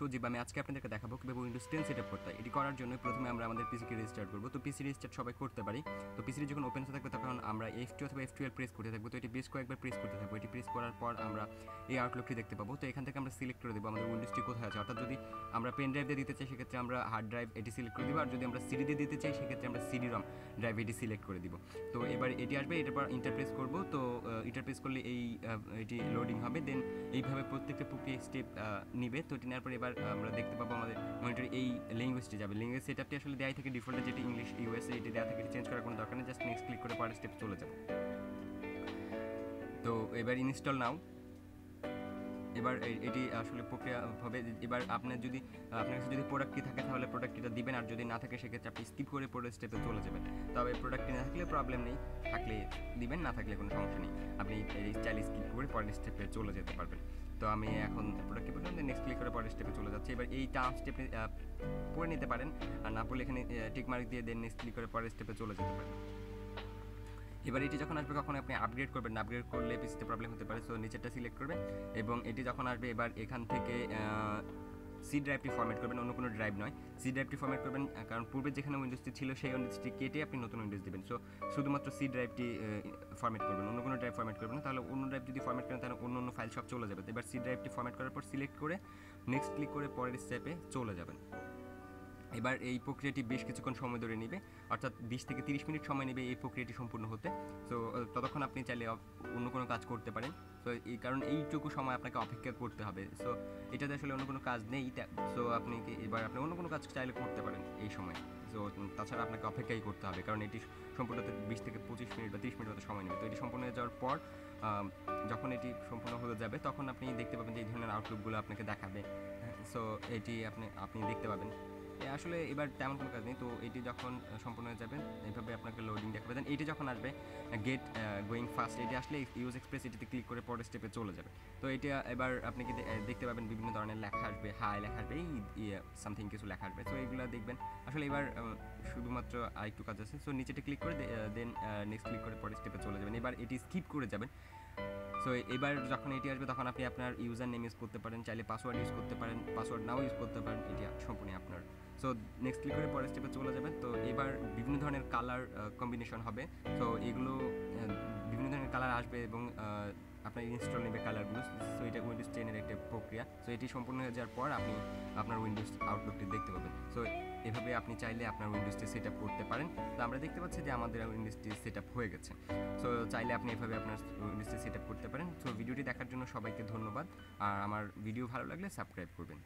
সজীব। আমি আজকে আপনাদেরকে দেখাবো কীভাবে উইন্ডোজ 10 সেটআপ করতে হয়। এটি করার জন্য প্রথমে আমরা আমাদের পিসিকে রিস্টার্ট করব। তো পিসি রিস্টার্ট সবাই করতে পারি। তো পিসিটি যখন ওপেন হতে থাকবে তখন আমরা F2 অথবা F12 প্রেস করতে থাকবো। তো এটি বেশ কয়েকবার প্রেস করতে থাকবো। এটি প্রেস করার পর আমরা এই আউটলুকটি দেখতে পাবো। তো এখান থেকে আমরা সিলেক্ট করে দেবো আমাদের উইন্ডোজটি কোথায় আছে। অর্থাৎ যদি আমরা পেন ড্রাইভ দিয়ে দিতে চাই সেক্ষেত্রে আমরা হার্ড ড্রাইভ এটি সিলেক্ট করে দিব, আর যদি আমরা সিডি দিয়ে দিতে চাই সেক্ষেত্রে আমরা সিডি রম ড্রাইভ এটি সিলেক্ট করে দিব। তো এবার এটি আসবে, এটার পর ইন্টারপ্রেস করব। তো ইন্টারপ্রেস করলে এটি লোডিং হবে। দেন এইভাবে প্রত্যেকটা প্রক্রিয়া স্টেপ নিবে। তো এটি নেওয়ার পর এবার আমরা দেখতে পাবো আমাদের মনিটরে এই ল্যাঙ্গুয়েজটি যাবে। ল্যাঙ্গুয়েজ সেটআপটি আসলে দেওয়াই থেকে ডিফল্টে যেটি ইংলিশ ইউএসএ, এটি দেওয়া থেকে চেঞ্জ করার কোনো দরকার নেই। জাস্ট নেক্সট ক্লিক করে পরের স্টেপ চলে যাব। তো এবার ইনস্টল নাও। এবার এটি আসলে প্রক্রিয়া হবে। এবার আপনার কাছে যদি প্রোডাক্টটি থাকে তাহলে প্রোডাক্টটিটা দিবেন, আর যদি না থাকে সেক্ষেত্রে আপনি স্কিপ করে পরের স্টেপে চলে যাবেন। তবে প্রোডাক্টটি না থাকলে প্রবলেম নেই, থাকলে দিবেন, না থাকলে কোনো সমস্যা নেই, আপনি এই স্টাইলে স্কিপ করে পরের স্টেপে চলে যেতে পারবেন। তো আমি এখন প্রোডাক্টটি বললাম, নেক্সট ক্লিক করে পরের স্টেপে চলে যাচ্ছে। এবার এই টার্ম স্টেপে পড়ে নিতে পারেন, আর না পড়লে এখানে টিক মার্ক দিয়ে দেন নেক্সট ক্লিক করে পরের স্টেপে চলে যেতে পারেন। এবার এটি যখন আসবে কখন আপনি আপগ্রেড করবেন, আপগ্রেড করলে পিসিতে প্রবলেম হতে পারে। সো নিচেরটা সিলেক্ট করবেন এবং এটি যখন আসবে এবার এখান থেকে সি ড্রাইভটি ফরম্যাট করবেন, অন্য কোনো ড্রাইভ নয়। সি ড্রাইভটি ফরম্যাট করবেন, কারণ পূর্বে যেখানে উইন্ডোজটি ছিল সেই উইন্ডোজটি কেটে আপনি নতুন উইন্ডোজ দেবেন। সো শুধুমাত্র সি ড্রাইভটি ফরম্যাট করবেন, অন্য কোনো ড্রাইভ ফরম্যাট করবেন না। তাহলে অন্য ড্রাইভ যদি ফরম্যাট করেন তাহলে অন্য ফাইল সব চলে যাবে। এবার সি ড্রাইভটি ফরম্যাট করার পর সিলেক্ট করে নেক্সট ক্লিক করে পরের স্টেপে চলে যাবেন। এবার এই প্রক্রিয়াটি বেশ কিছুক্ষণ সময় ধরে নেবে, অর্থাৎ 20 থেকে 30 মিনিট সময় নেবে এই প্রক্রিয়াটি সম্পূর্ণ হতে। সো ততক্ষণ আপনি চাইলে অন্য কোনো কাজ করতে পারেন। সো এই কারণ এইটুকু সময় আপনাকে অপেক্ষা করতে হবে। সো এটাতে আসলে অন্য কোনো কাজ নেই। সো আপনি এবার আপনি অন্য কোনো কাজ চাইলে করতে পারেন এই সময়। সো তাছাড়া আপনাকে অপেক্ষাই করতে হবে, কারণ এটি সম্পূর্ণ 20 থেকে 25 মিনিট বা 30 মিনিট মতো সময় নেবে। তো এটি সম্পূর্ণ হয়ে যাওয়ার পর যখন এটি সম্পূর্ণ হয়ে যাবে তখন আপনি দেখতে পাবেন যে এই ধরনের আউটলুকগুলো আপনাকে দেখাবে। সো এটি আপনি দেখতে পাবেন। আসলে এবার তেমন কোনো কাজ নেই। তো এটি যখন সম্পূর্ণ হয়ে যাবে এইভাবে আপনাকে লোডিং দেখাবে। দেন এটি যখন আসবে গেট গোয়িং ফাস্ট, এটি আসলে ইউজ এক্সপ্রেস, এটিতে ক্লিক করে পরের স্টেপে চলে যাবে। তো এটা এবার আপনি কি দেখতে পাবেন বিভিন্ন ধরনের লেখা আসবে, হাই লেখা আসবে, সামথিং কিছু লেখা আসবে। তো এইগুলো দেখবেন। আসলে এবার শুধুমাত্র আরেকটু কাজ আছে। সো নিচেটা ক্লিক করে দেন নেক্সট ক্লিক করে পরের স্টেপে চলে যাবেন। এবার এটি স্কিপ করে যাবেন। সো এবার যখন এটি আসবে তখন আপনি আপনার ইউজার নেম ইউজ করতে পারেন, চাইলে পাসওয়ার্ড ইউজ করতে পারেন, পাসওয়ার্ড নাও ইউজ করতে পারেন, এটি সম্পূর্ণ আপনার। সো নেক্সট ক্লিক করে পরের স্টেপে চলে যাবেন। তো এবার বিভিন্ন ধরনের কালার কম্বিনেশন হবে। তো এগুলো বিভিন্ন ধরনের কালার আসবে এবং আপনার ইনস্টল নেবে কালারগুলো। সো এটা উইন্ডোজ 10-এর একটা প্রক্রিয়া। সো এটি সম্পূর্ণ হয়ে যাওয়ার পর আপনি আপনার উইন্ডোজ আউটলুকটি দেখতে পাবেন। সো এভাবে আপনি চাইলে আপনার উইন্ডোজটি সেট আপ করতে পারেন। তো আমরা দেখতে পাচ্ছি যে আমাদের উইন্ডোজটি সেট আপ হয়ে গেছে। সো চাইলে আপনি এভাবে আপনার উইন্ডোজটি সেট আপ করতে পারেন। সো ভিডিওটি দেখার জন্য সবাইকে ধন্যবাদ, আর আমার ভিডিও ভালো লাগলে সাবস্ক্রাইব করবেন।